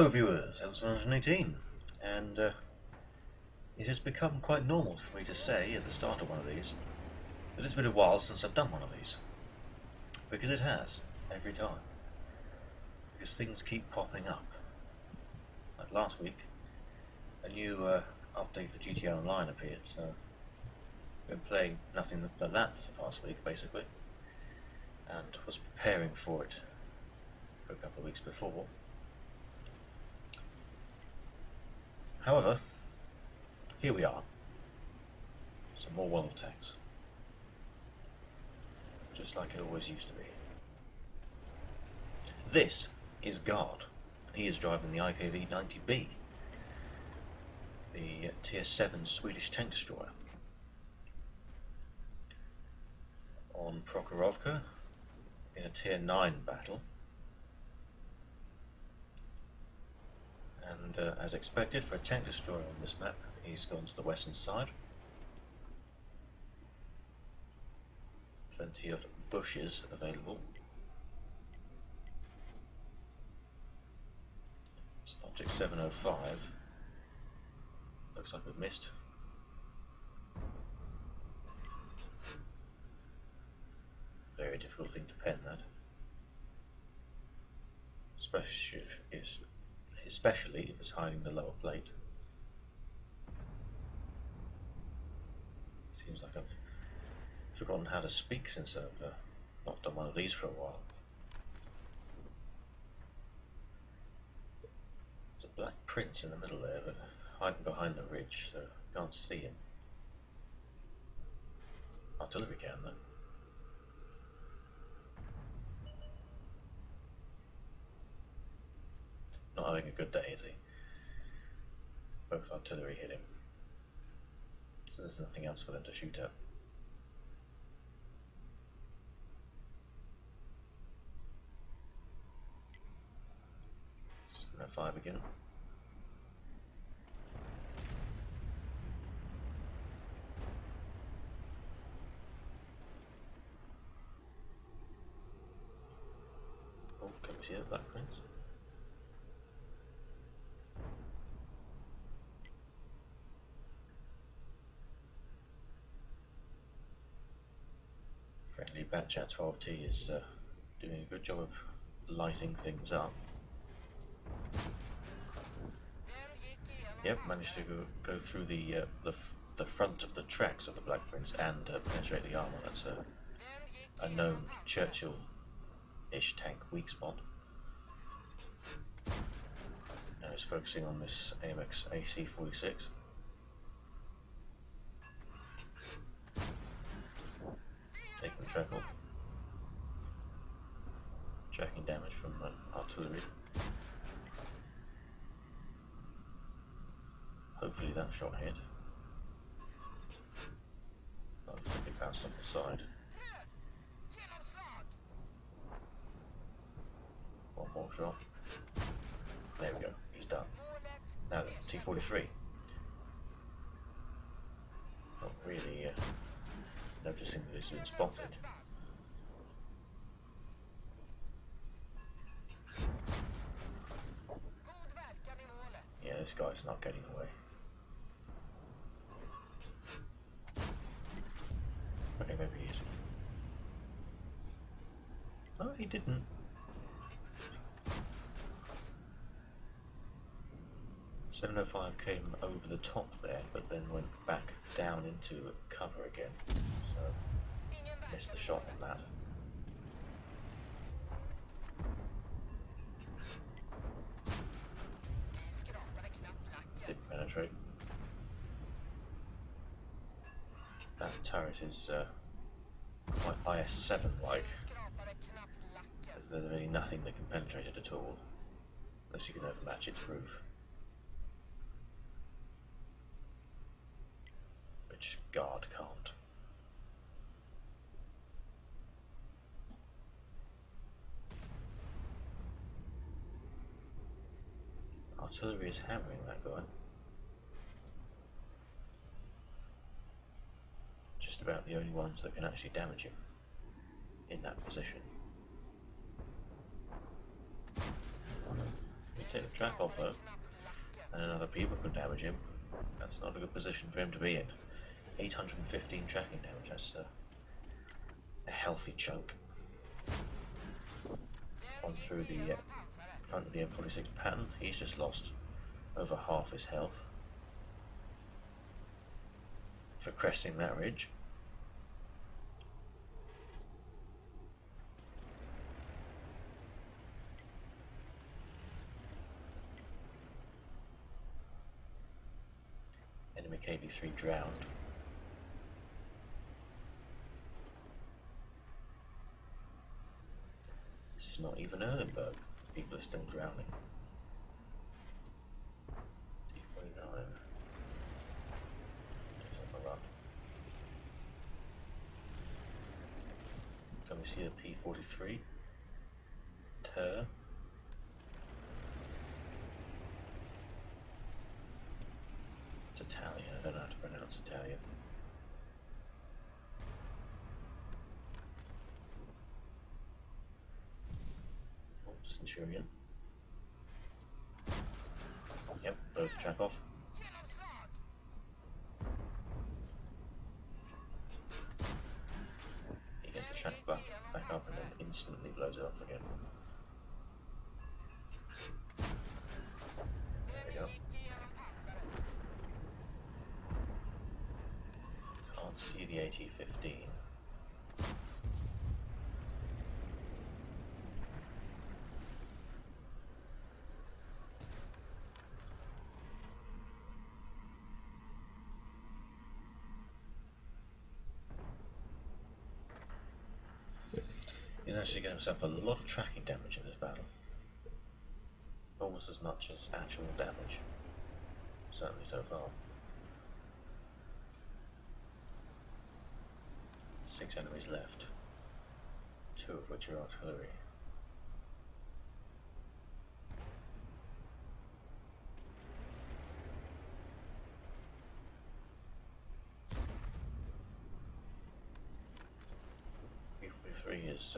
Hello viewers, episode 118, and it has become quite normal for me to say at the start of one of these that it's been a while since I've done one of these, because it has, every time, because things keep popping up. Like last week, a new update for GTA Online appeared, so I've been playing nothing but that last week basically, and was preparing for it for a couple of weeks before. However, here we are, some more World of Tanks, just like it always used to be. This is Guard, and he is driving the IKV-90B, the Tier 7 Swedish tank destroyer, on Prokhorovka in a Tier 9 battle. And as expected for a tank destroyer on this map, he's gone to the western side. Plenty of bushes available. It's Object 705. Looks like we've missed. Very difficult thing to pen, that. Especially if it's hiding the lower plate. Seems like I've forgotten how to speak since I've not done one of these for a while. There's a black prince in the middle there, but hiding behind the ridge, so I can't see him. Artillery can though. Not having a good day, is he? Both artillery hit him. So there's nothing else for them to shoot at. At 5 again. Oh, can we see the black prince? Friendly Batchat 12T is doing a good job of lighting things up. Yep, managed to go through the front of the tracks of the Black Prince and penetrate the armor. That's a known Churchill-ish tank weak spot. Now he's focusing on this AMX AC-46. Taking the track off. Tracking damage from artillery. Hopefully that shot hit. Oh, looks like it bounced off the side. One more shot. There we go, he's done. Now the T-43. Not really noticing that it's been spotted. Yeah, this guy's not getting away. Okay, maybe he is. No, he didn't. .705 came over the top there, but then went back down into cover again. So, missed the shot on that. Didn't penetrate. That turret is quite IS-7-like. There's really nothing that can penetrate it at all, unless you can overmatch its roof. Which Guard can't. Artillery is hammering that guy. Just about the only ones that can actually damage him in that position. Take the track off though, and another people could damage him. That's not a good position for him to be in. 815 tracking damage, that's a healthy chunk. On through the front of the M46 pattern, he's just lost over half his health for cresting that ridge. Enemy KV-3 drowned. This is not even Erlenberg. People are still drowning. T-49 on the run. Can we see the P-43? Ter. It's Italian, I don't know how to pronounce Italian. Oh, Centurion. Yep, blow the track off. He gets the track back up and then instantly blows it off again. There we go. Can't see the AT-15. He's actually getting himself a lot of tracking damage in this battle. Almost as much as actual damage. Certainly so far. 6 enemies left, 2 of which are artillery. P-43 is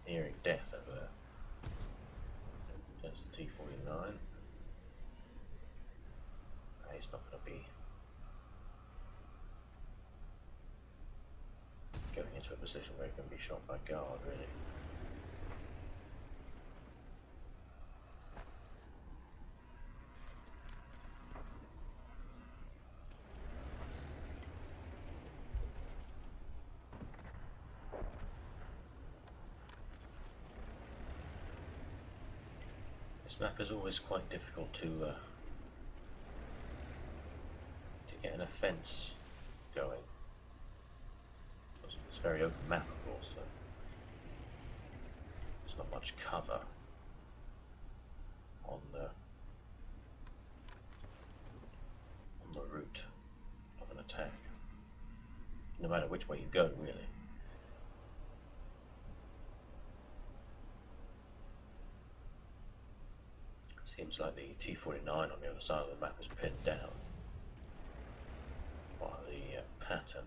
nearing death over there. There's the T-49. He's not going to be going into a position where he can be shot by guard, really. This map is always quite difficult to get an offence going. It's a very open map, of course, so there's not much cover on the route of an attack, no matter which way you go, really. Seems like the T-49 on the other side of the map is pinned down, while the pattern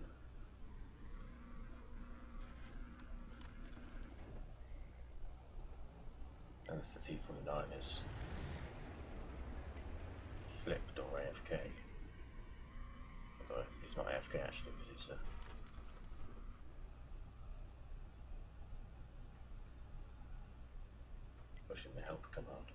as the T-49 is flipped or AFK. Although he's not AFK actually, because he's pushing the help command.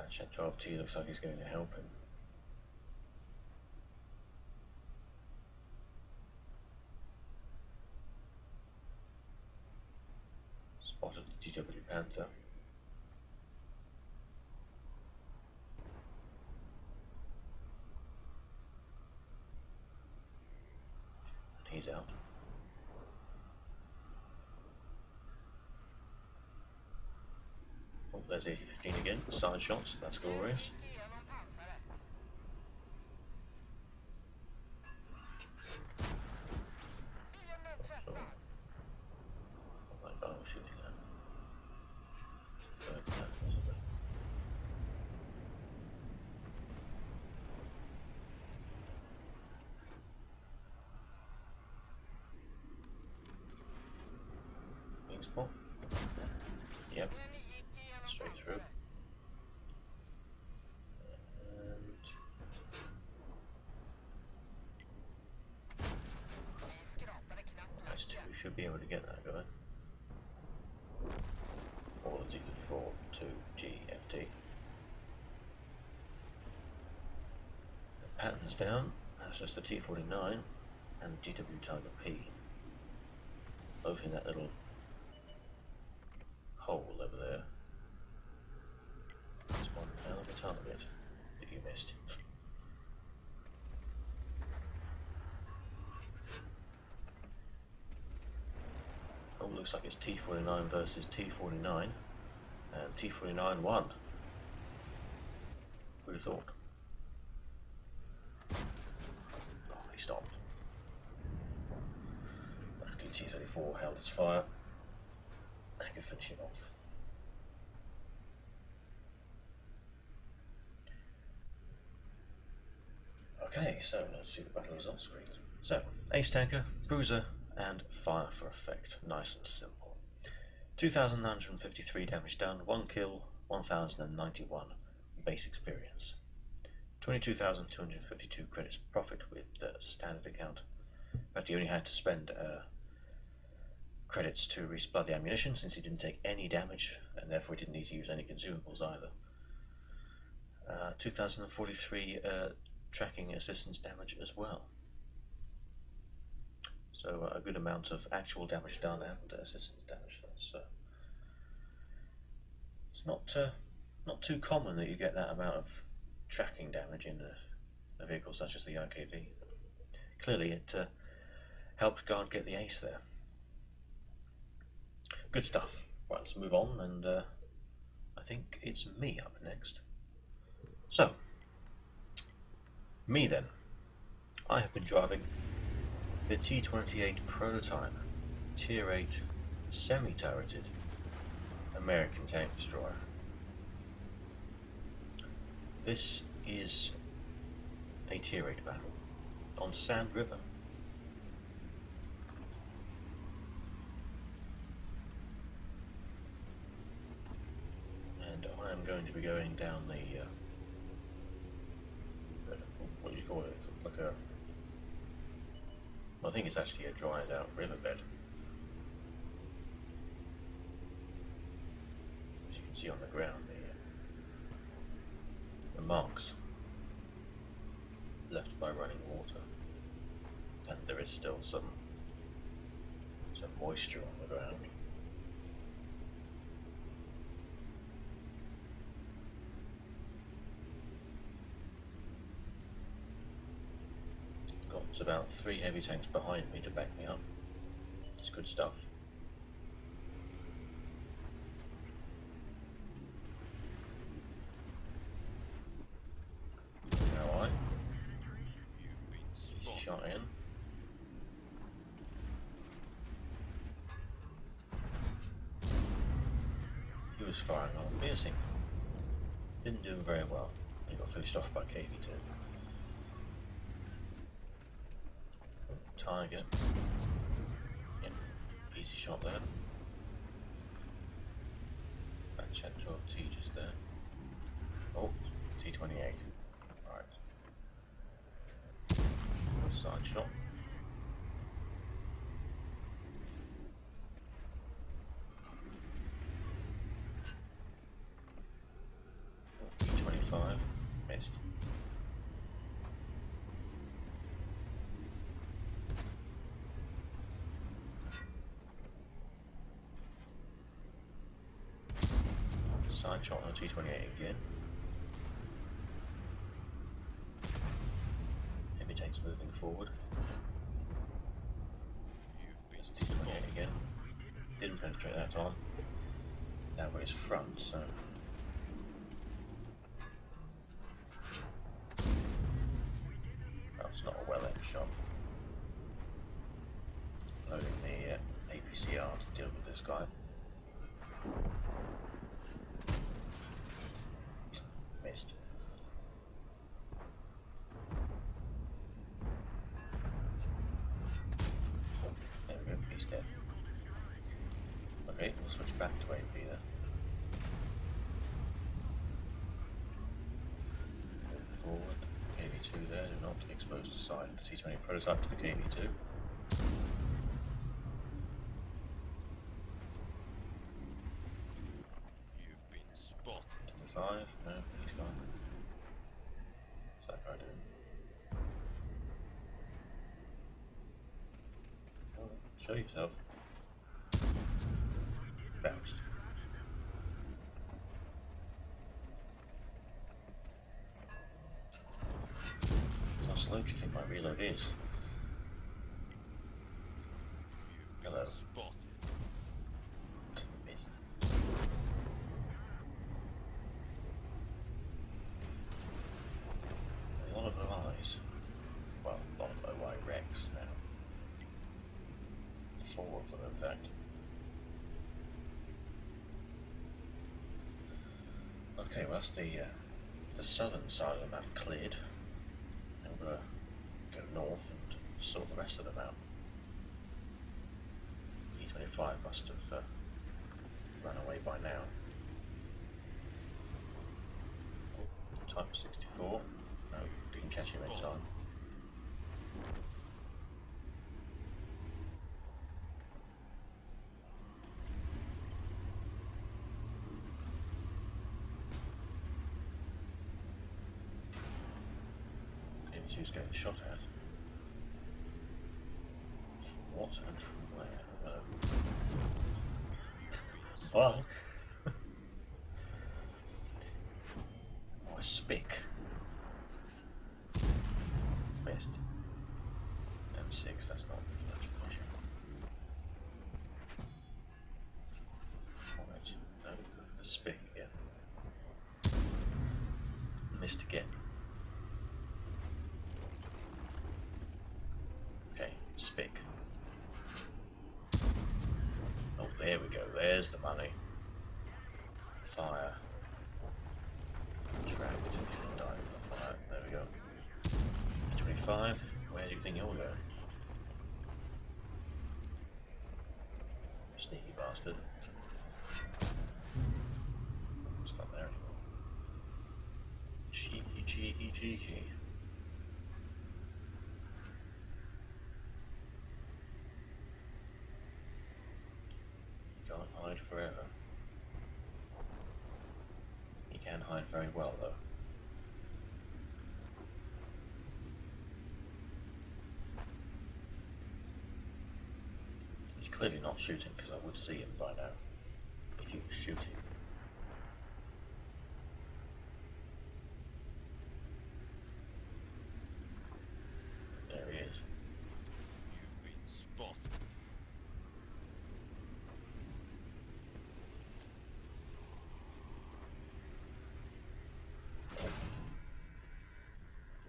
Chat 12T looks like he's going to help him. Spotted the GW Panther. And he's out. Oh, there's AT-15 again, side shots, that's glorious. So, what that guy was shooting at? Third man, possibly. Yep, straight through. And those two should be able to get that guy. All of Z34 to GFT. The pattern's down, that's just the T49 and the GW Tiger P. Both in that little hole over there. There's one hell of a target that you missed. Oh, looks like it's T49 versus T49, and T49 won. Who'd have thought? Oh, he stopped. Luckily T34 held his fire. I could finish him off. Okay, so let's see the battle results screen. So, Ace Tanker, Bruiser, and Fire for Effect. Nice and simple. 2,953 damage done, 1 kill, 1,091 base experience. 22,252 credits profit with the standard account. In fact, he only had to spend credits to resupply the ammunition since he didn't take any damage, and therefore he didn't need to use any consumables either. 2,043 tracking assistance damage as well. So a good amount of actual damage done and assistance damage. So it's not too common that you get that amount of tracking damage in a vehicle such as the IKV. Clearly it helped Guard get the ace there. Good stuff. Right, let's move on, and I think it's me up next. So, me then. I have been driving the T-28 prototype, Tier 8 semi-turreted American tank destroyer. This is a Tier 8 battle on Sand River. And I am going to be going down the what do you call it? It's like a, I think it's actually a dried out riverbed. As you can see on the ground, the marks left by running water, and there is still some moisture on the ground. Got about 3 heavy tanks behind me to back me up. It's good stuff. Now I easy shot in. He was firing on piercing. Didn't do very well. He got finished off by KV2. Tiger. Yep. Easy shot there. Back check 12T just there. Oh, T28. Right. Side shot. T25. Missed. Side shot on a T28 again. Heavy tanks moving forward. There's a T28 again. Didn't penetrate that time. Now we're his front, so. That's not a well-aimed shot. Loading the APCR to deal with this guy. Missed. There we go, he's dead. Okay, we'll switch back to AP then. Move forward. KV2 there, do not expose the side of the T20 prototype to the KV2. You've been spotted. 25, no, he's gone. What's that guy doing? Oh, show yourself. Bounced. How slow do you think my reload is? You've been Hello. spotted. Miss. A lot of OIs. Well, a lot of OI Rex now. 4 of them, in fact. Okay, well that's the southern side of the map cleared. And we're going to go north and sort the rest of them out. E25 must have run away by now. Oh, type 64. No, didn't catch him in time. He was getting shot at. From what and from where? Well, oh, a spick. Missed. M6, that's not much pressure. Alright, no, go for the spick again. Missed again. Okay, spick. Oh, there we go, there's the money. Fire. Trapped. He's gonna die with the fire. There we go. 25. Where do you think you'll go? Sneaky bastard. It's not there anymore. Cheeky, cheeky, cheeky. Can't hide forever. He can hide very well though. He's clearly not shooting because I would see him by now if he was shooting. There he is. You've been spotted.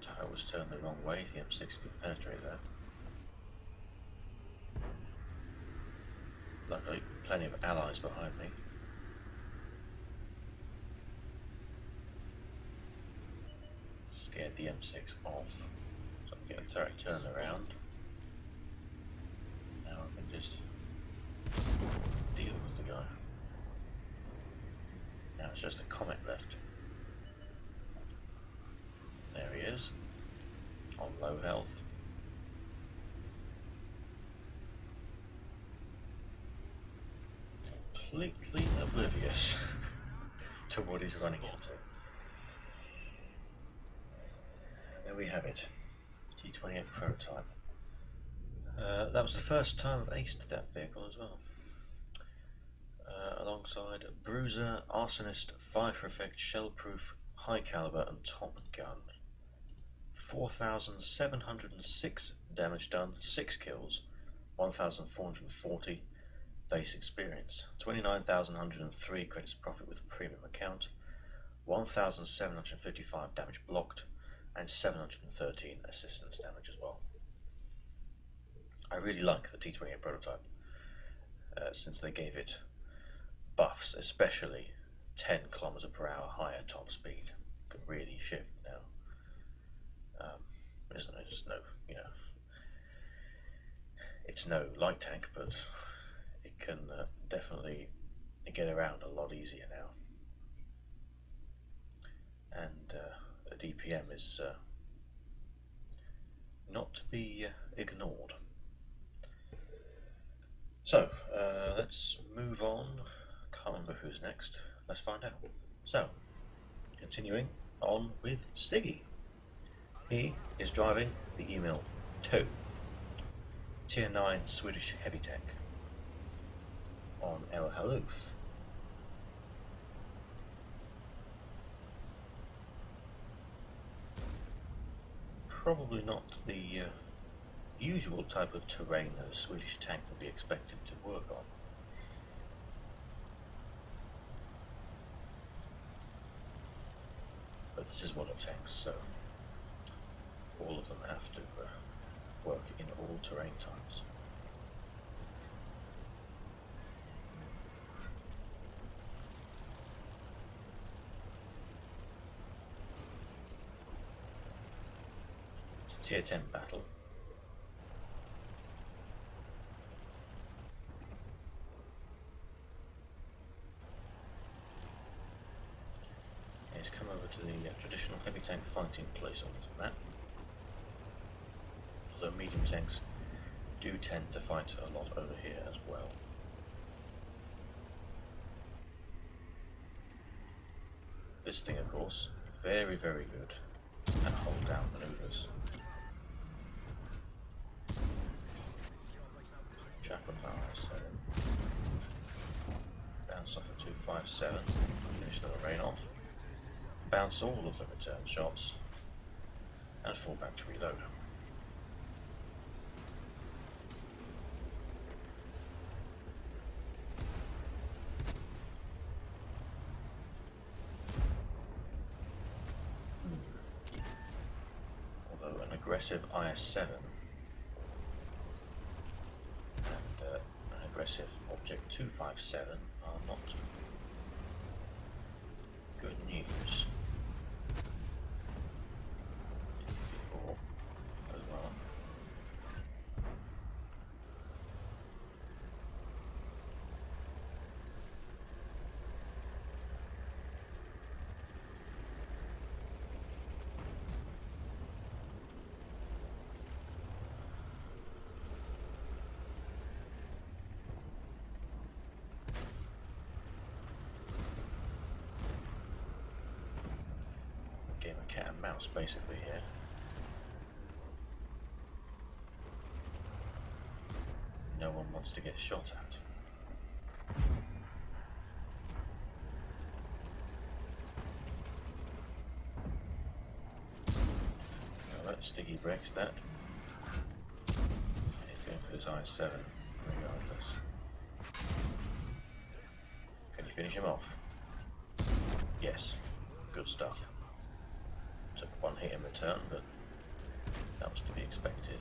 Tire was turned the wrong way, the M6 could penetrate there. Luckily, plenty of allies behind me. Scared the M6 off, so I can get a turret turned around. Now I can just deal with the guy. Now it's just a comet left. There he is, on low health. Completely oblivious to what he's running into. There we have it, T28 prototype. That was the first time I've aced that vehicle as well. Alongside Bruiser, Arsonist, Fire for Effect, Shell-Proof, High Caliber and Top Gun. 4,706 damage done, 6 kills, 1,440 base experience, 29,103 credits profit with a premium account, 1,755 damage blocked, and 713 assistance damage as well. I really like the T28 prototype since they gave it buffs, especially 10 km per hour higher top speed. Can really shift now. It's no, it's no light tank, but it can definitely get around a lot easier now, and the DPM is not to be ignored. So let's move on. Can't remember who's next. Let's find out. So, continuing on with Stiggie. He is driving the Email 2, Tier 9 Swedish heavy tank on El Haloof. Probably not the usual type of terrain that a Swedish tank would be expected to work on. But this is what it takes, so all of them have to work in all terrain types. It's a Tier 10 battle. Let's come over to the traditional heavy tank fighting place on this map. Although medium tanks do tend to fight a lot over here as well. This thing, of course, very, very good at hold down maneuvers. Chapel Fire 7. Bounce off the 257. Finish the Lorraine off. Bounce all of the return shots. And fall back to reload. Although an aggressive IS-7 and an aggressive Object 257 are not good news. Before as well. Game of cat and mouse basically here. No one wants to get shot at. Now that Stiggie breaks that. He's going for this IS-7 regardless. Can you finish him off? Yes. Good stuff. Took one hit in return, but that was to be expected.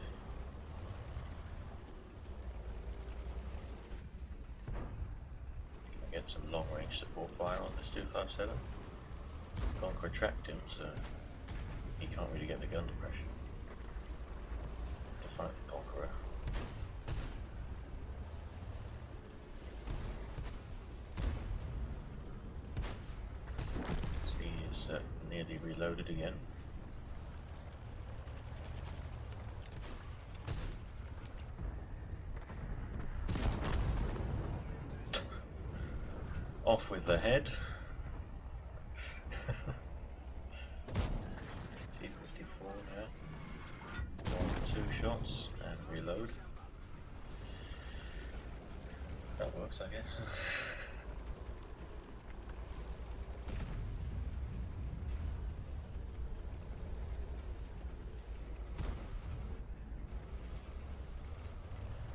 Can get some long-range support fire on this 257. Can't retract him, so he can't really get the gun depression to fight the Conqueror. So he is nearly reloaded again. Off with the head. T-54 now. 1, 2 shots and reload. That works, I guess.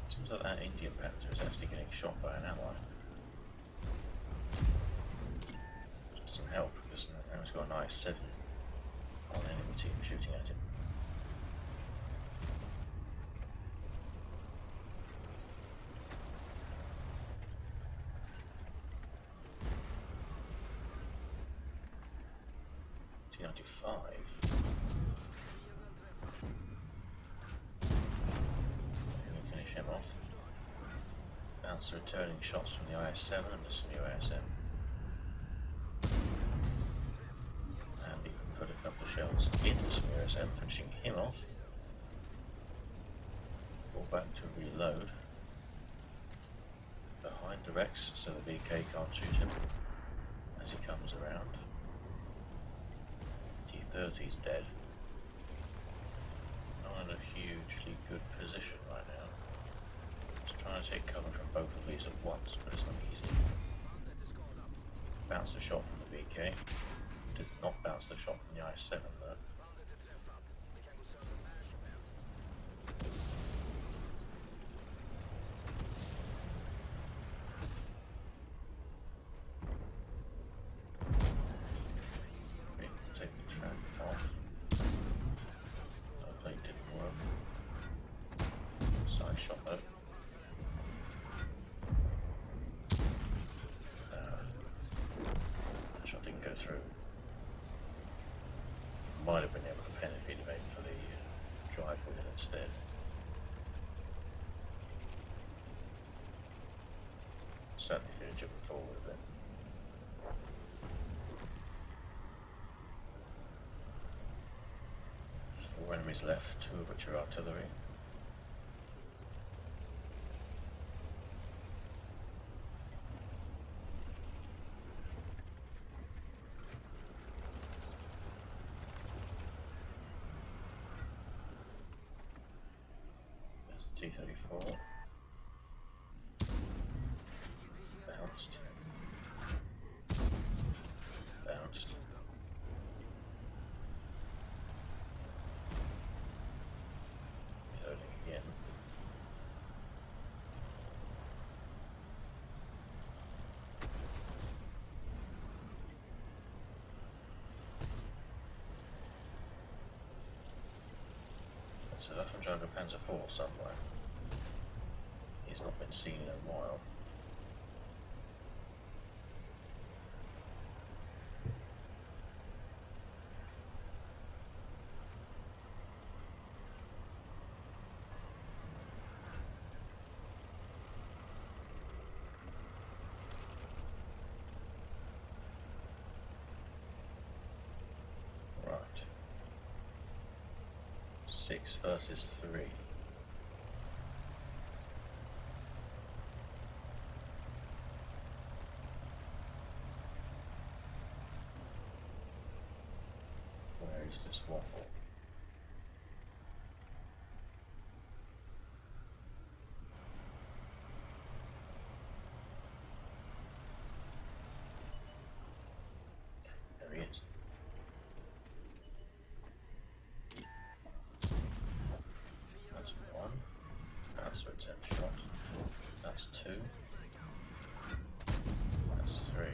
Seems like that Indian Panther is actually getting shot by an ally. Doesn't help because now he's got an IS-7 on an enemy team shooting at him. T95. Can we finish him off? No. bounce the returning shots from the IS-7 and just some UASM. And he put a couple of shells into some UASM, finishing him off. Fall back to reload. Behind the Rex, so the BK can't shoot him as he comes around. T-30's dead. Not in a hugely good position right now. Just trying to take cover from both of these at once, but it's not easy. Bounce a shot from the BK. Did not bounce the shot from the IS-7 though. Through. Might have been able to pen if he'd made for the drive wheel instead. Certainly if he'd jumped forward a bit. 4 enemies left, 2 of which are artillery. T-34 bounced, reloading again. So that's from Jungle Panzer IV somewhere. He's not been seen in a while. Right. 6 versus 3. Where is this waffle? There he is. That's 1. That's a attempt shot. That's 2. That's 3.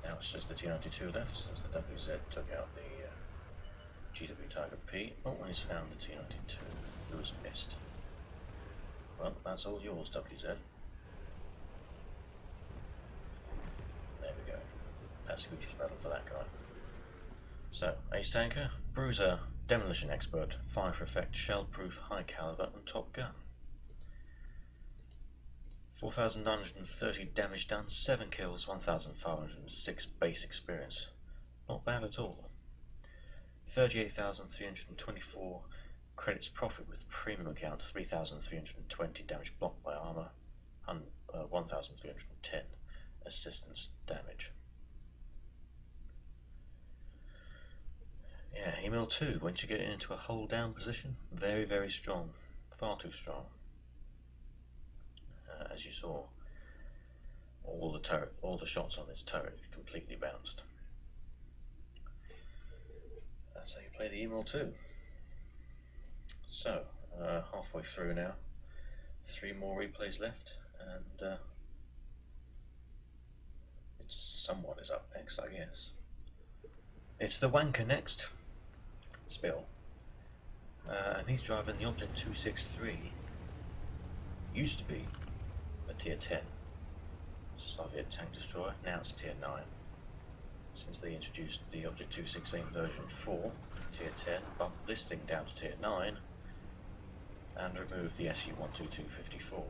Now it's just the T-92 left, since the WZ took out the GW Tiger P. Oh, and he's found the T-92, who was missed. Well, that's all yours, WZ. There we go. That's Scooch's medal for that guy. So, Ace Tanker, Bruiser, Demolition Expert, Fire for Effect, Shell-Proof, High Caliber, and Top Gun. 4,930 damage done, 7 kills, 1,506 base experience. Not bad at all. 38,324 credits profit with premium account, 3,320 damage blocked by armor, and 1,310 assistance damage. Yeah, Emil 2, once you get into a hold down position, very, very strong. Far too strong. As you saw, all the shots on this turret completely bounced. That's how you play the Emil 2. So, halfway through now, 3 more replays left, and it's someone is up next, I guess. It's the Wanker next, Spill, and he's driving the Object 263. Used to be a Tier 10 Soviet tank destroyer, now it's Tier 9. Since they introduced the Object 216 version 4, Tier 10, bumped this thing down to Tier 9, and remove the SU-122-54.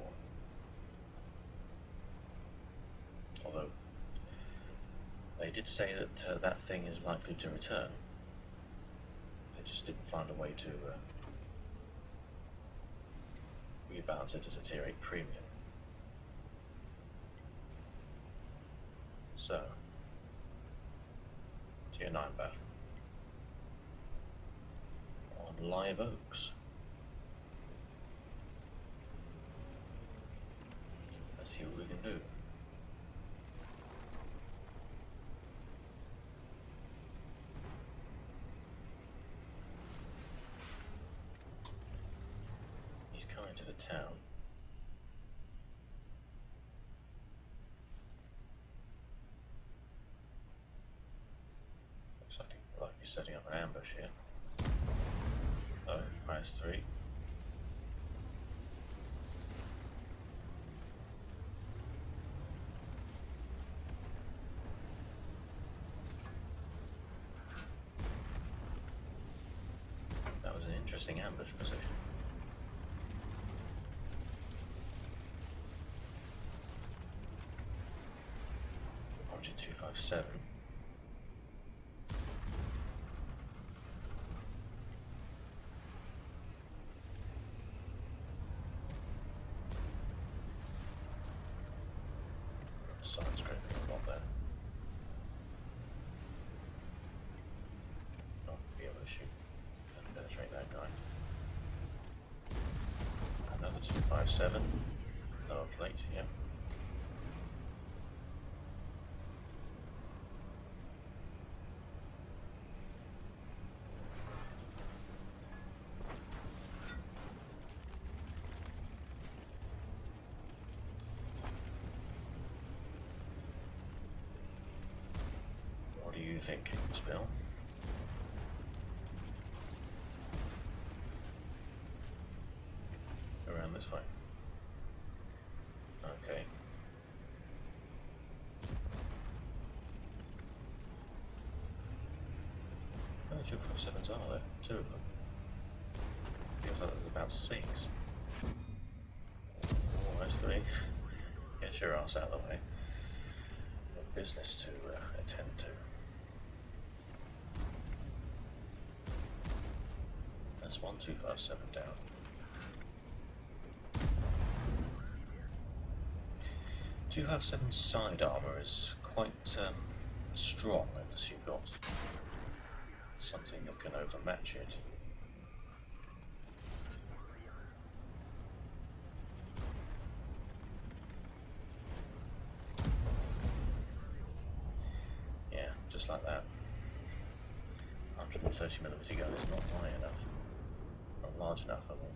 Although they did say that that thing is likely to return. They just didn't find a way to rebalance it as a Tier 8 premium. So, Tier 9 battle on Live Oaks. Let's see what we can do. He's coming to the town. Looks like he's setting up an ambush here. Oh, -3. That was an interesting ambush position. Roger 257. Side scraping a lot there. Not be able to shoot and penetrate that guy. Another 257. Lower plate, yeah. What are you thinking, Spill? Around this way. Okay. How many 257s are there? 2 of them. Feels like there's about 6. Almost 3. Get your ass out of the way. Got business to attend to. That's 1 257 down. 257's side armour is quite strong unless you've got something that can overmatch it. Yeah, just like that. 130mm gun is not high enough. Not large enough, I mean.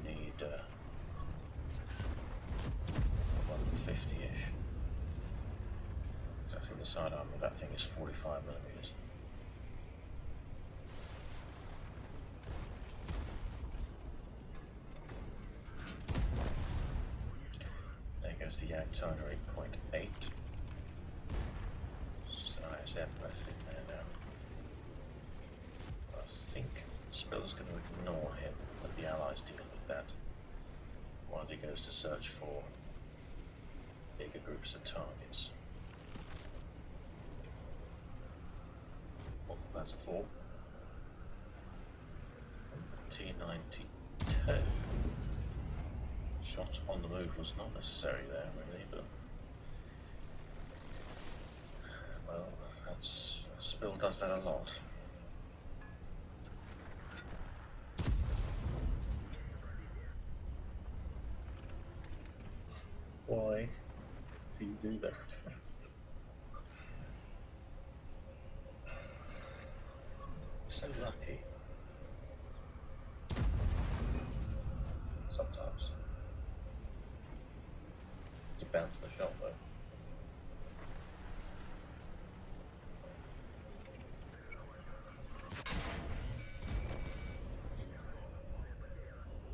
We need 150-ish. I think the side arm of that thing is 45mm. There goes the Jagdtiger 8.8. It's just an ISF left in there now. I think Spill's going to ignore him, let the Allies deal with that, while he goes to search for bigger groups of targets. That's a 4. T92. Shot on the move was not necessary there, really, but well, that's Spill does that a lot. Why do you do that? So lucky. Sometimes. To bounce the shot though.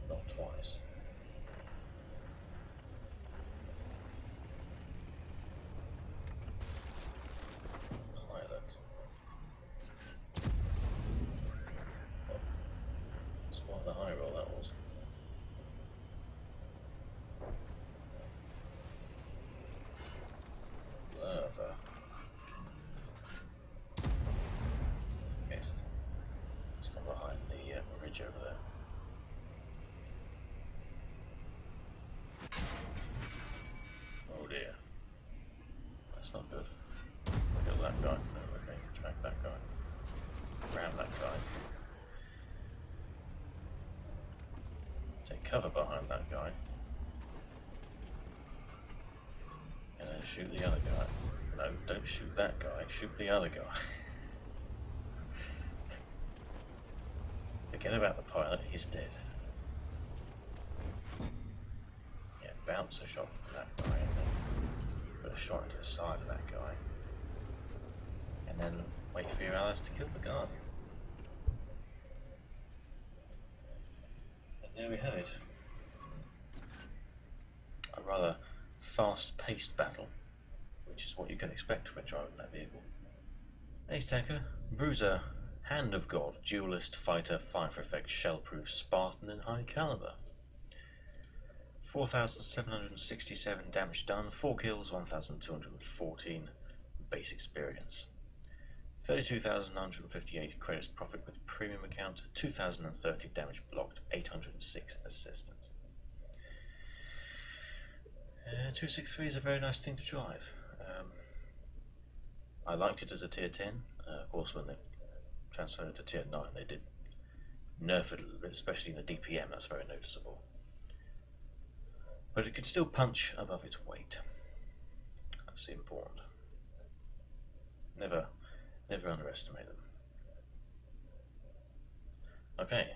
Not twice. Pilot. It's quite the high roll that one. cover behind that guy. And then shoot the other guy. No, don't shoot that guy, shoot the other guy. Forget about the pilot, he's dead. Yeah, bounce a shot from that guy and then put a shot into the side of that guy. And then wait for your allies to kill the guy. And there we have it. A rather fast-paced battle, which is what you can expect when driving that vehicle. Ace Tanker, Bruiser, Hand of God, Duelist, Fighter, Fire for Effect, Shellproof, Spartan and High Caliber. 4,767 damage done, 4 kills, 1,214 base experience. 32,958 credits profit with premium account, 2,030 damage blocked, 806 assistance. 263 is a very nice thing to drive. I liked it as a tier 10. Of course, when they transferred it to tier 9, they did nerf it a little bit, especially in the DPM. That's very noticeable. But it could still punch above its weight. That's important. Never underestimate them. Okay,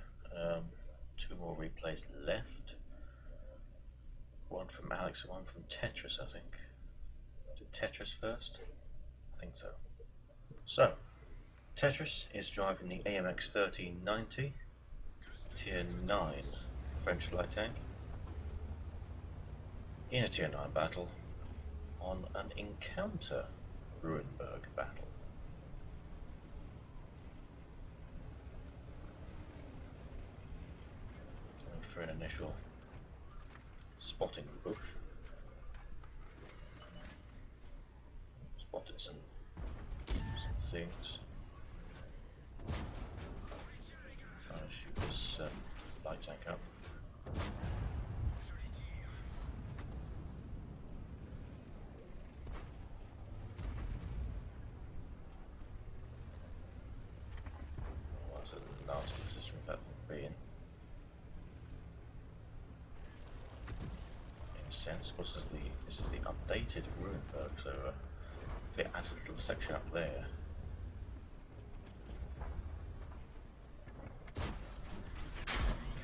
2 more replays left. One from Alex and one from Tetrus, I think. Did Tetrus first? I think so. So, Tetrus is driving the AMX 1390, tier 9 French light tank, in a tier 9 battle on an encounter Ruinberg battle. Going for an initial spotting the bush. Spotted some things. Trying to shoot this light tank up. Oh, that's a nasty position for that thing to be in. In a sense, this is the updated Ruinberg, so if they added a little section up there.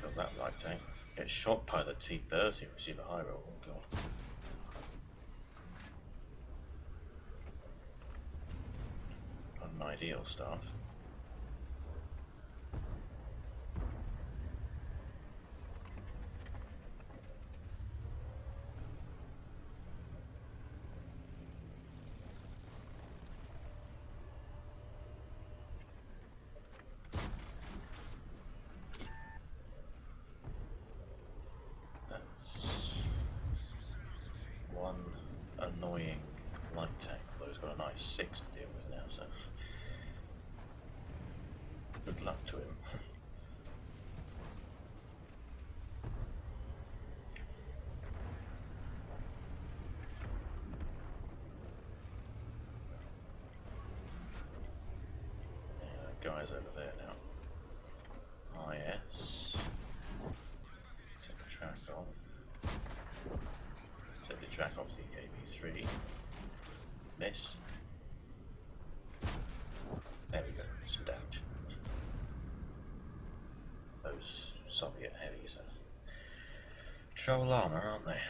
Kill that light tank. Get shot by the T-30, receive a high roll. Oh god. Not an ideal start. One annoying light tank, although he's got a nice 6 to deal with now, so good luck to him. Guys over there now. IS. Take the track off. Take the track off the KB3. Miss. There we go, some damage. Those Soviet heavies are troll armour, aren't they?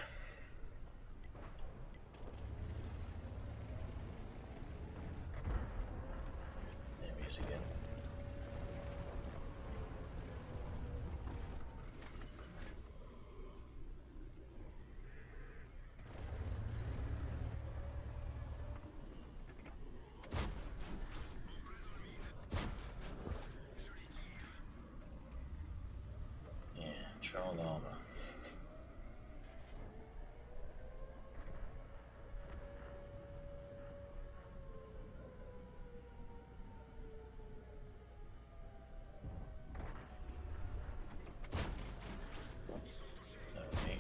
There he is again. Troll armor. Okay.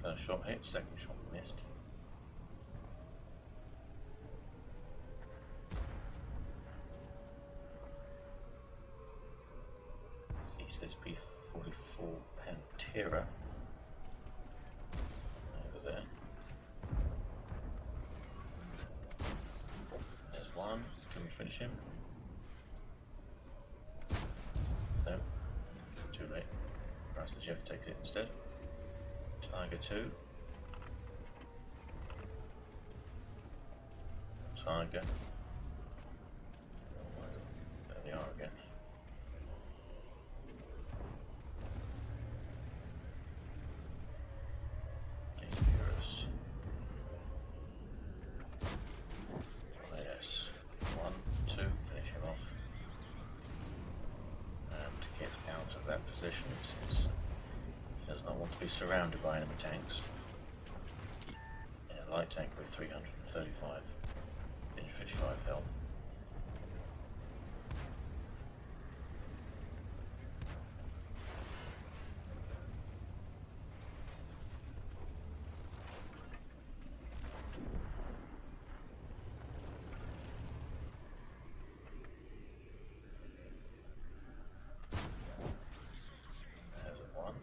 First shot hit, second shot missed. East, this P-44 Pantera over there. There's one. Can we finish him? No. Too late. Perhaps the Jeff takes it instead. Tiger 2. Tiger. There they are again. Dangerous. Yes. 1, 2, finish him off. And get out of that position since he does not want to be surrounded by enemy tanks. Yeah, light tank with 335. 55 health. There's one.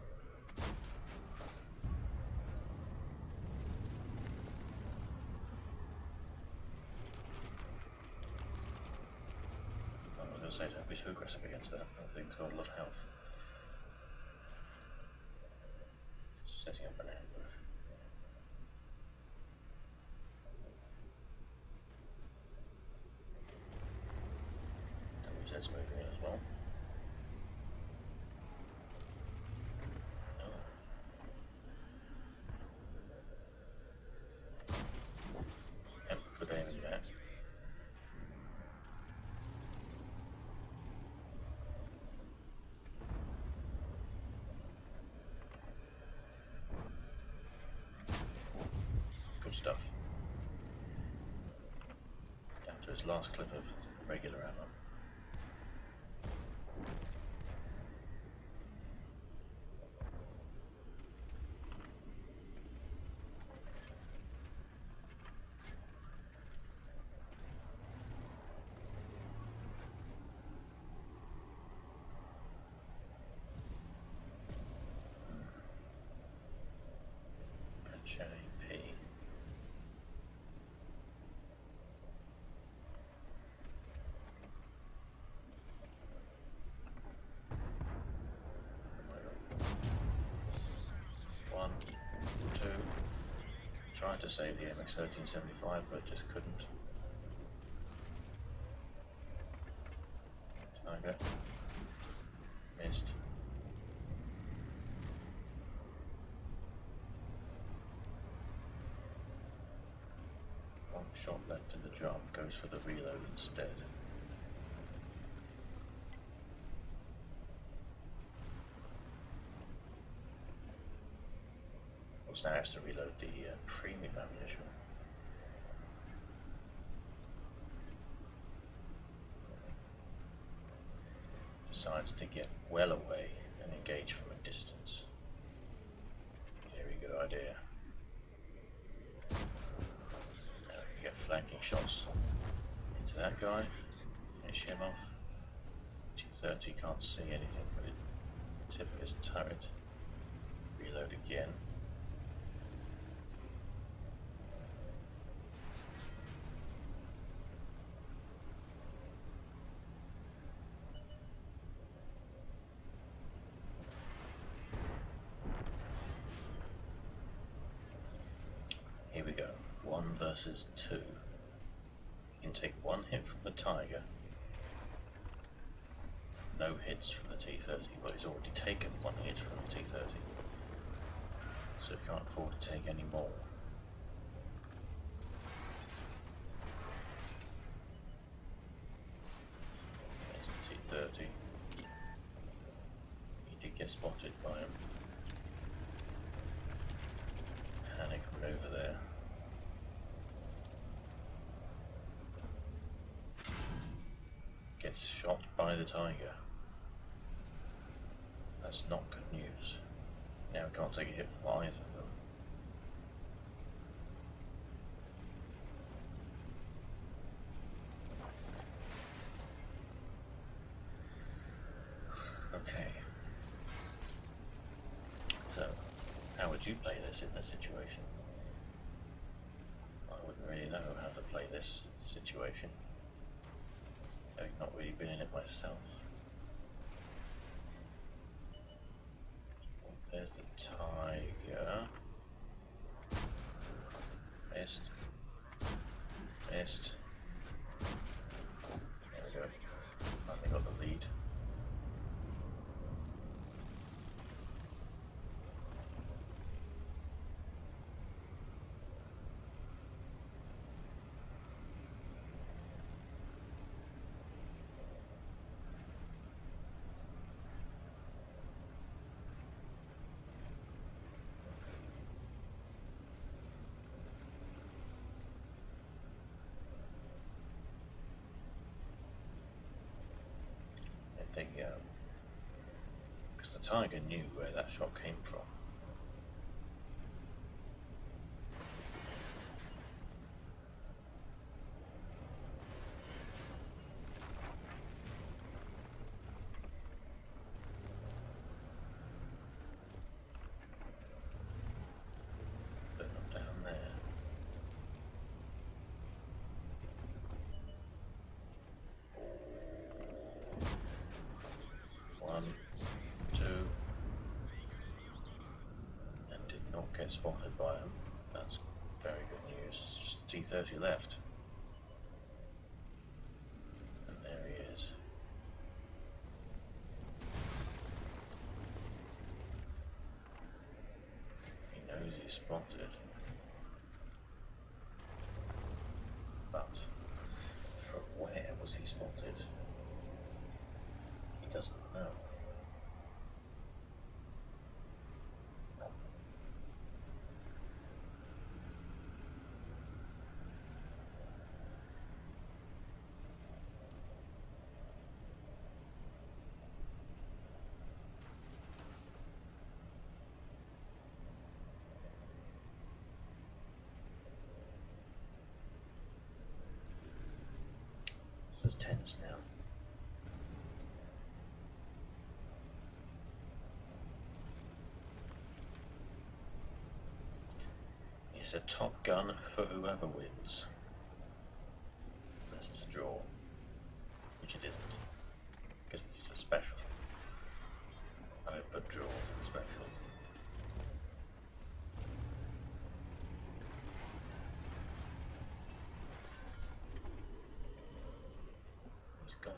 Say don't be too aggressive against that. That thing's got a lot of health. Setting up an ambush. That's moving in as well. Oh. Yep, good aiming there. Stuff. Down to his last clip of regular ammo. Tried to save the MX-1375, but just couldn't. Tiger. Missed. One shot left in the job, goes for the reload instead. Now has to reload the premium ammunition. Decides to get well away and engage from a distance. Very good idea. Now we can get flanking shots into that guy. Finish him off. T-30 can't see anything but the tip of his turret. Reload again. Here we go, 1 versus 2. You can take 1 hit from the Tiger, no hits from the T-30, but he's already taken 1 hit from the T-30, so he can't afford to take any more. There's the T-30. He did get spotted by him. Panic maneuver there. Gets shot by the Tiger. That's not good news. Now we can't take a hit from either of them. Okay, would you play this in this situation? I wouldn't really know how to play this situation, having not really been in it myself. There's the tiger. Missed. Missed. There we go. Finally got the lead. Because the tiger knew where that shot came from. But not down there. One, two, and did not get spotted by him. That's very good news. Just T30 left. And there he is. He knows he's spotted. But from where was he spotted? He doesn't know. This is tense now. It's a Top Gun for whoever wins. Unless it's a draw, which it isn't, because this is a special. I don't put draws in special. He's gone.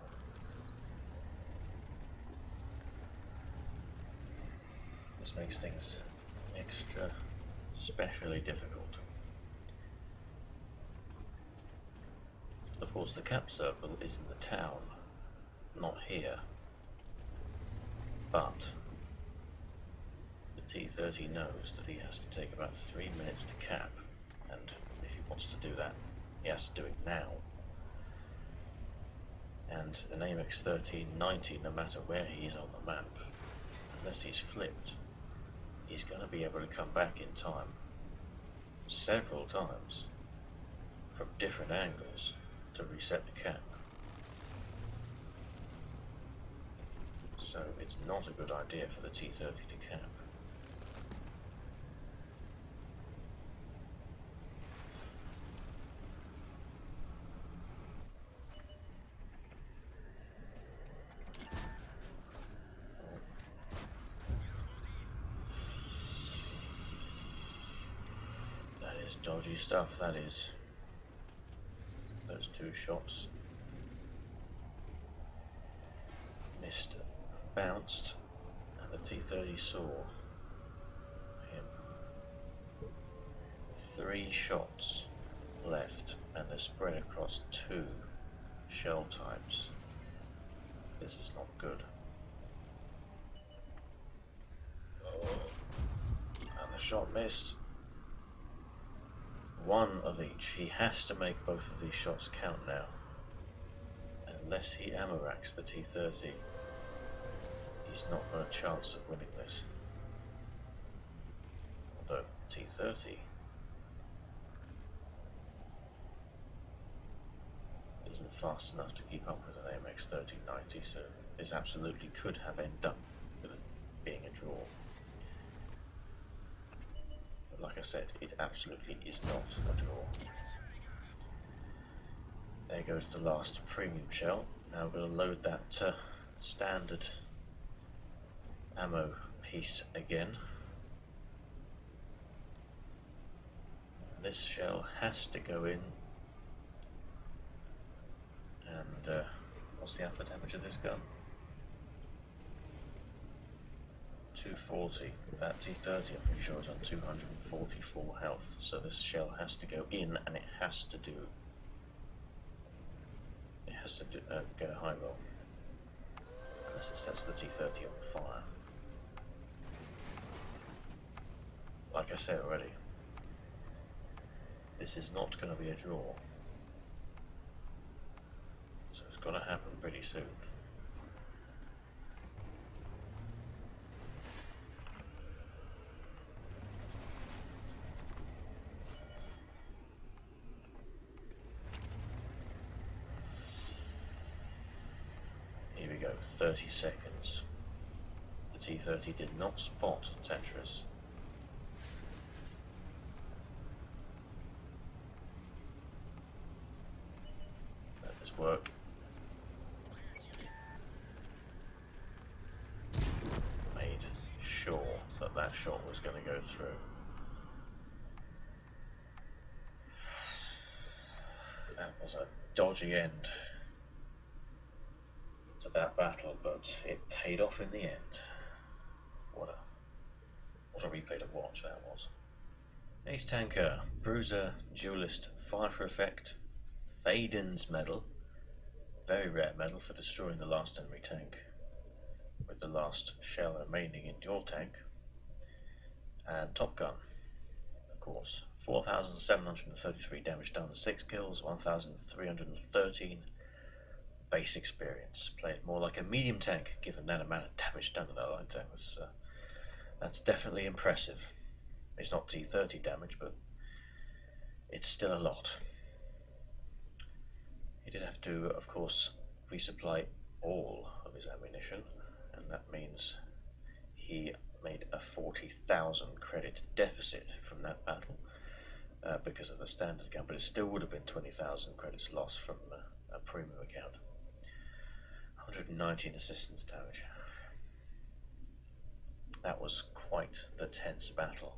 This makes things extra especially difficult. Of course, the cap circle is in the town, not here. But the T30 knows that he has to take about 3 minutes to cap, and if he wants to do that, he has to do it now. And an AMX 1390, no matter where he is on the map, unless he's flipped, he's going to be able to come back in time several times from different angles to reset the cap. So it's not a good idea for the T30 to cap. Dodgy stuff, that is. Those two shots missed, bounced, and the T30 saw him. 3 shots left, and they're spread across 2 shell types. This is not good. And the shot missed. 1 of each. He has to make both of these shots count now. Unless he ammo racks the T30, he's not got a chance of winning this. Although T30 isn't fast enough to keep up with an AMX 1390, so this absolutely could have ended up with it being a draw. like I said, it absolutely is not a draw. There goes the last premium shell. Now we're going to load that standard ammo piece again. This shell has to go in. And what's the alpha damage of this gun? 240. That T30, I'm pretty sure, is on 244 health. So this shell has to go in, and it has to do. It has to do, get a high roll. Unless it sets the T30 on fire. Like I said already, this is not going to be a draw. So it's got to happen pretty soon. Here we go, 30 seconds. The T30 did not spot Tetrus. Let this work. Made sure that that shot was going to go through. That was a dodgy end to that battle, but it paid off in the end. What a replay to watch that was. Ace Tanker, Bruiser, Duelist, Fire for Effect, Faden's Medal, very rare medal for destroying the last enemy tank with the last shell remaining in your tank, and Top Gun, of course. 4,733 damage done, 6 kills, 1,313 base experience. Played more like a medium tank, given that amount of damage done to that light tank. That's definitely impressive. It's not T30 damage, but it's still a lot. He did have to, of course, resupply all of his ammunition, and that means he made a 40,000 credit deficit from that battle because of the standard gun, but it still would have been 20,000 credits lost from a premium account. 119 assistance damage. That was quite the tense battle,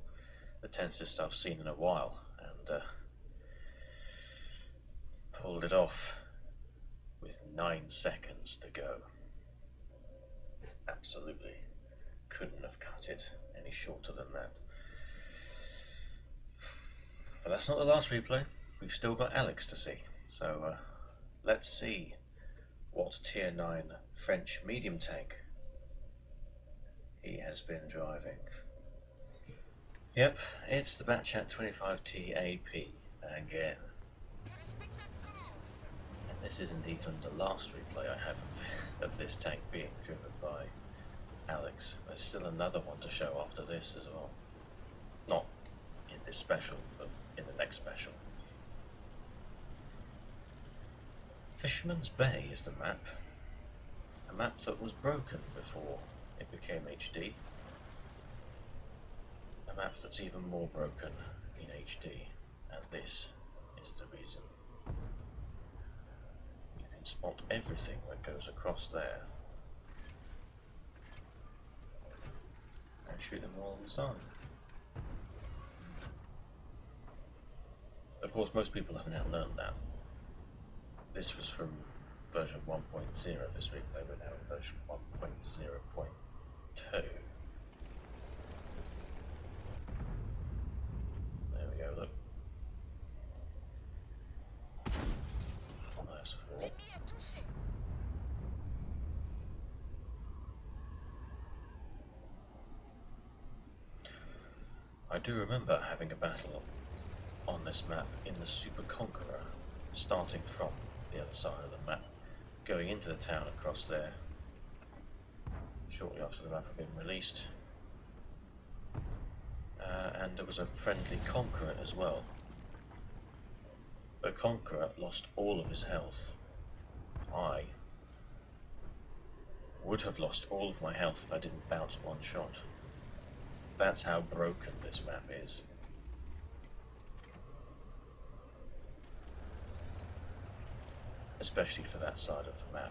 the tensest I've seen in a while, and pulled it off with 9 seconds to go. Absolutely couldn't have cut it any shorter than that. But that's not the last replay. We've still got Alex to see. So let's see what tier 9 French medium tank he has been driving. Yep, it's the Batchat 25TAP again. And this isn't even the last replay I have of this tank being driven by Alex. There's still another one to show after this as well. Not in this special, but in the next special. Fisherman's Bay is the map. A map that was broken before it became HD. A map that's even more broken in HD, and this is the reason. You can spot everything that goes across there and shoot them all on the side. Of course, most people have now learned that. This was from version 1.0 this week, they were now in version 1.0.2. There we go, look. That's 4. I do remember having a battle on this map in the Super Conqueror, starting from the other side of the map, going into the town across there, shortly after the map had been released. And there was a friendly Conqueror as well. The Conqueror lost all of his health. I would have lost all of my health if I didn't bounce one shot. That's how broken this map is. especially for that side of the map.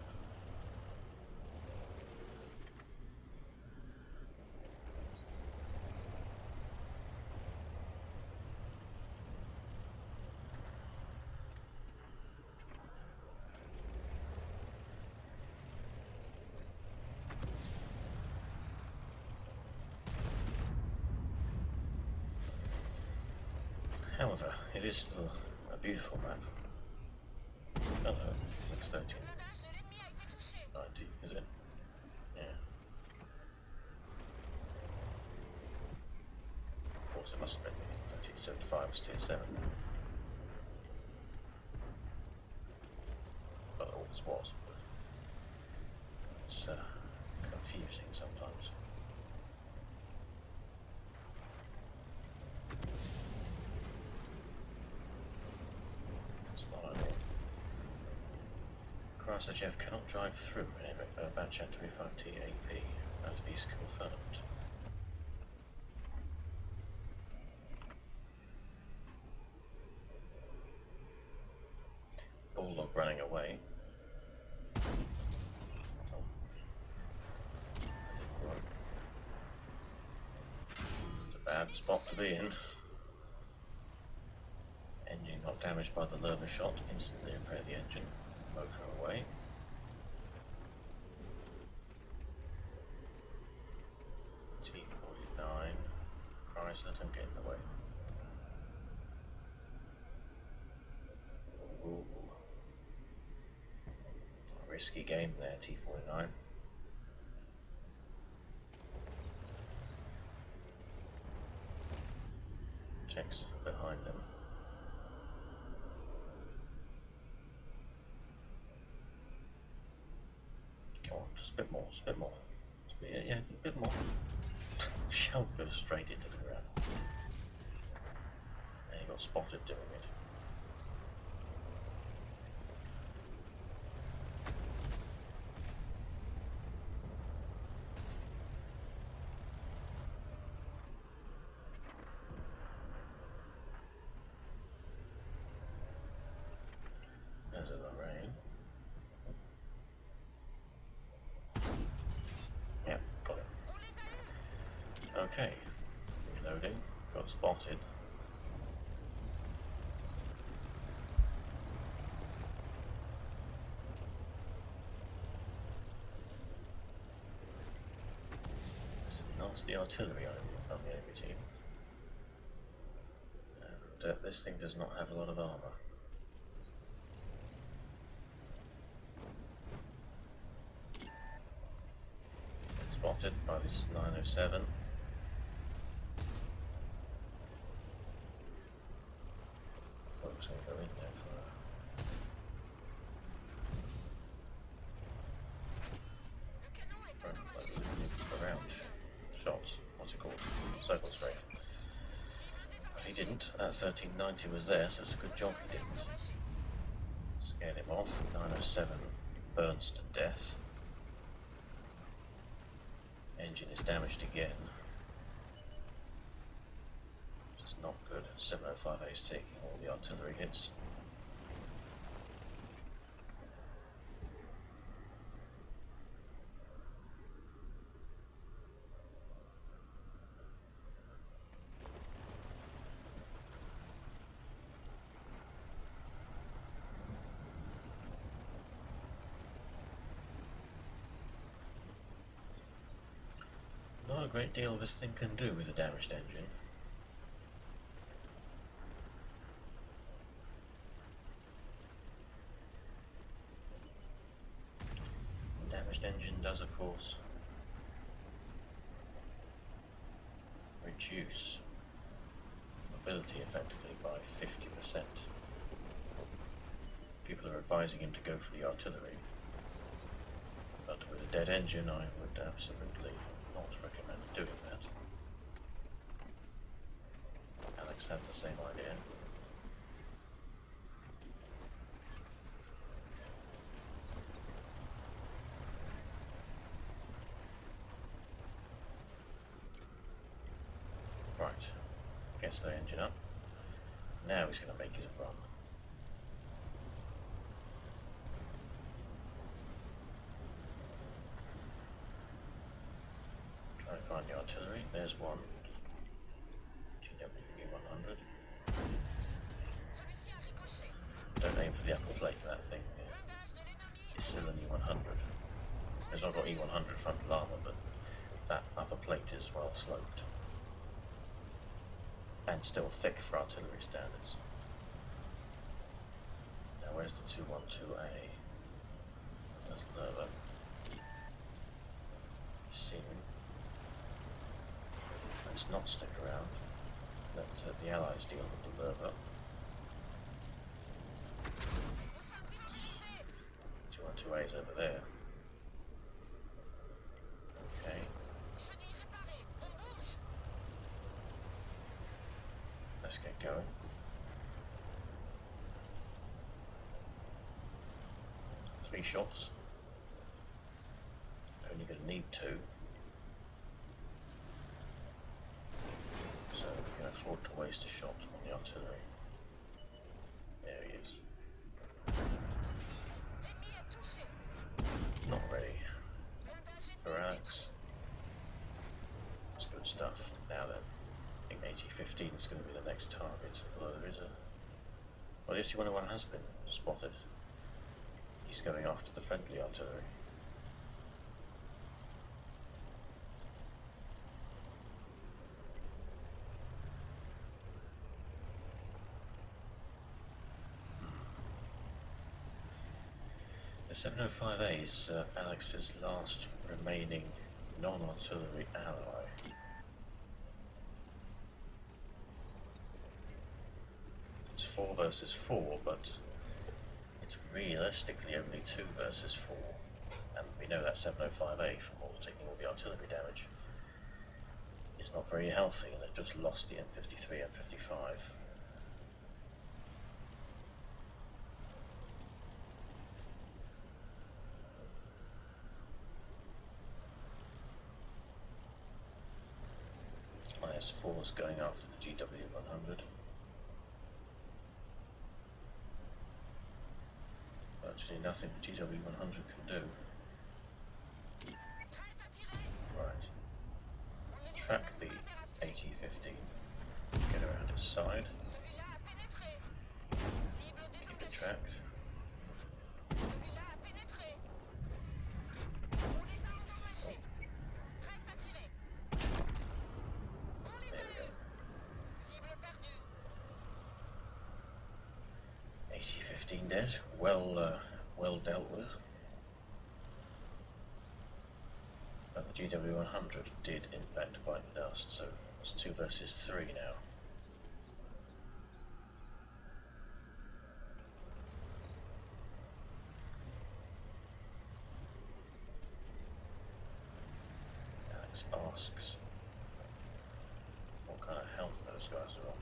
However, it is still a beautiful map. Hello, 613. 90, is it? Yeah. Of course, it must have been 1375 was tier 7. Well, it always was, but it's confusing sometimes. It's not ideal. Chrysler Jeff cannot drive through an Batchat 25T AP. That is confirmed. Bulldog running away. Oh. It's a bad spot to be in. Engine got damaged by the Lerva shot. Instantly repair the engine. Motor away. T49. Chrysler, don't get in the way. Ooh. Risky game there, T49. Checks behind them. Come on, just a bit more, just a bit more. Yeah, a bit more. Shell goes straight into the ground. And he got spotted doing it. There's a Lorraine. Yep, got it. Okay, reloading, got spotted. Some nasty artillery on the enemy team. And this thing does not have a lot of armour. Spotted by this 907. Thought it was going to go in there for around shots. What's it called? Circle strafe. But he didn't. That 1390 was there, so it's a good job he didn't. Scared him off. 907 burns to death. Engine is damaged again. Which is not good. 705A is taking all the artillery hits. Not a great deal this thing can do with a damaged engine. The damaged engine does, of course, reduce mobility effectively by 50%. People are advising him to go for the artillery, but with a dead engine I would absolutely not recommend doing that. Alex has the same idea. Right, gets the engine up. Now he's going to make his run. find the artillery. There's one. GW 100. Don't aim for the upper plate of that thing. It's still an E100. It's not got E100 frontal armour, but that upper plate is well sloped. And still thick for artillery standards. Now where's the 212A? That's lower. See. Let's not stick around. Let the Allies deal with the Lerva. 212A is over there. Okay. Let's get going. Three shots. Only going to need two. So we can afford to waste a shot on the artillery. There he is. Not ready. Barracks. That's good stuff. Now then, I think 8015 is going to be the next target. Although there is a... Well, the SU-101 has been spotted. He's going after the friendly artillery. The 705A is Alex's last remaining non-artillery ally. It's 4 versus 4, but it's realistically only 2 versus 4. And we know that 705A, from all taking all the artillery damage, is not very healthy, and they've just lost the M53 and M55. IS-4 is going after the GW100. Virtually nothing the GW100 can do. Right. Track the 8015. Get around its side. Keep it tracked. Dead, well dealt with. But the GW100 did in fact bite the dust, so it's 2 versus 3 now. Alex asks what kind of health those guys are on.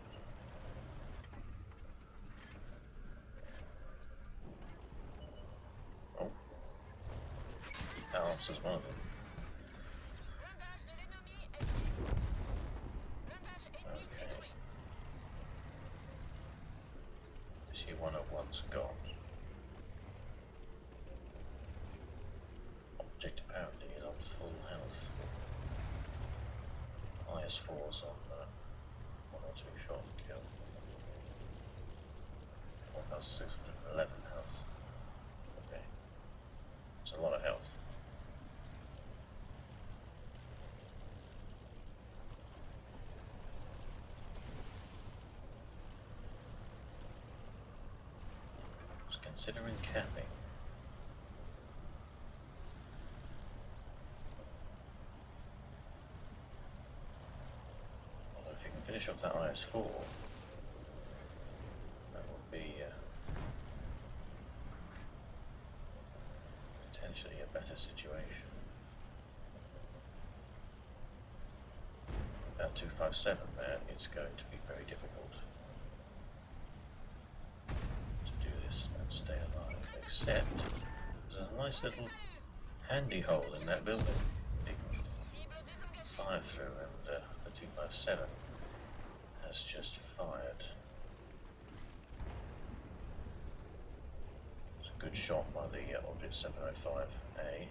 Answers one of them. Okay. This U101's gone. Object apparently is on full health. IS-4's on 1 or 2 shot kill. 1611 health. Okay. It's a lot of health. Considering capping. Although if you can finish off that IS-4, that would be potentially a better situation. With that 257 there, it's going to be very difficult stay alive, except there's a nice little handy hole in that building. You can fire through, and the 257 has just fired. It's a good shot by the Object 705A.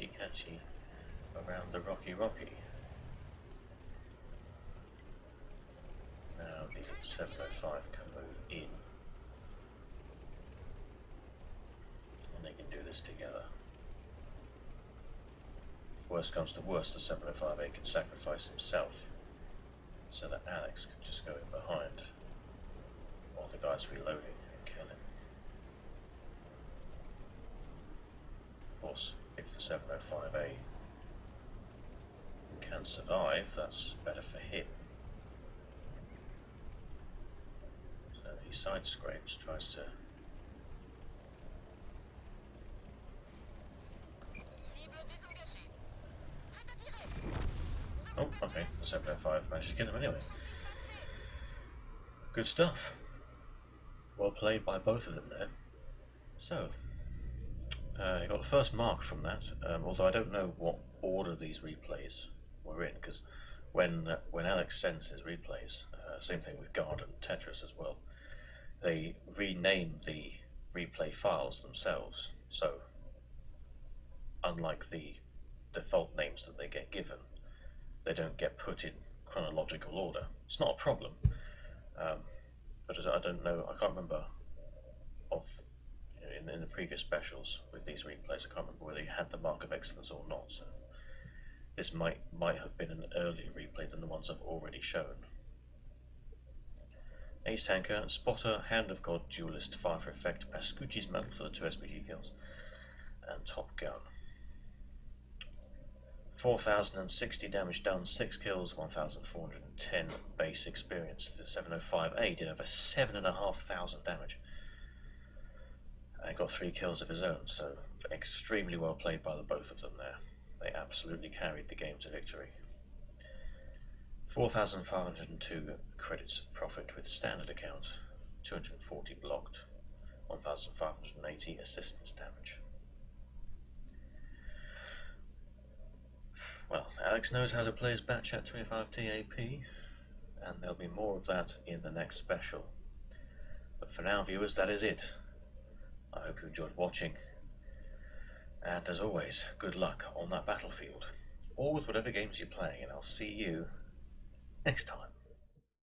catchy around the Rocky Rocky. Now the 705 can move in, and they can do this together. If worse comes to worse, the 705A can sacrifice himself so that Alex can just go in behind while the guy's reloading and kill him. Of course, if the 705A can survive, that's better for him. So he side scrapes, tries to... Oh, okay, the 705 managed to kill him anyway. Good stuff. Well played by both of them there. So, I got the first mark from that, although I don't know what order these replays were in, because when Alex sends his replays, same thing with Guard and Tetrus as well, they rename the replay files themselves. So, unlike the default names that they get given, they don't get put in chronological order. It's not a problem, but I don't know, I can't remember of in the previous specials with these replays, I can't remember whether you had the Mark of Excellence or not, so this might have been an earlier replay than the ones I've already shown. Ace Tanker, Spotter, Hand of God, Duelist, Fire for Effect, Pascucci's Medal for the 2 SPG kills, and Top Gun. 4,060 damage done, 6 kills, 1,410 base experience. The 705A did over 7,500 damage and got 3 kills of his own, so extremely well played by the both of them there. They absolutely carried the game to victory. 4,502 credits profit with standard account, 240 blocked, 1,580 assistance damage. Well, Alex knows how to play his batch at 25 TAP, and there'll be more of that in the next special. But for now, viewers, that is it. I hope you enjoyed watching, and as always, good luck on that battlefield, or with whatever games you're playing, and I'll see you next time.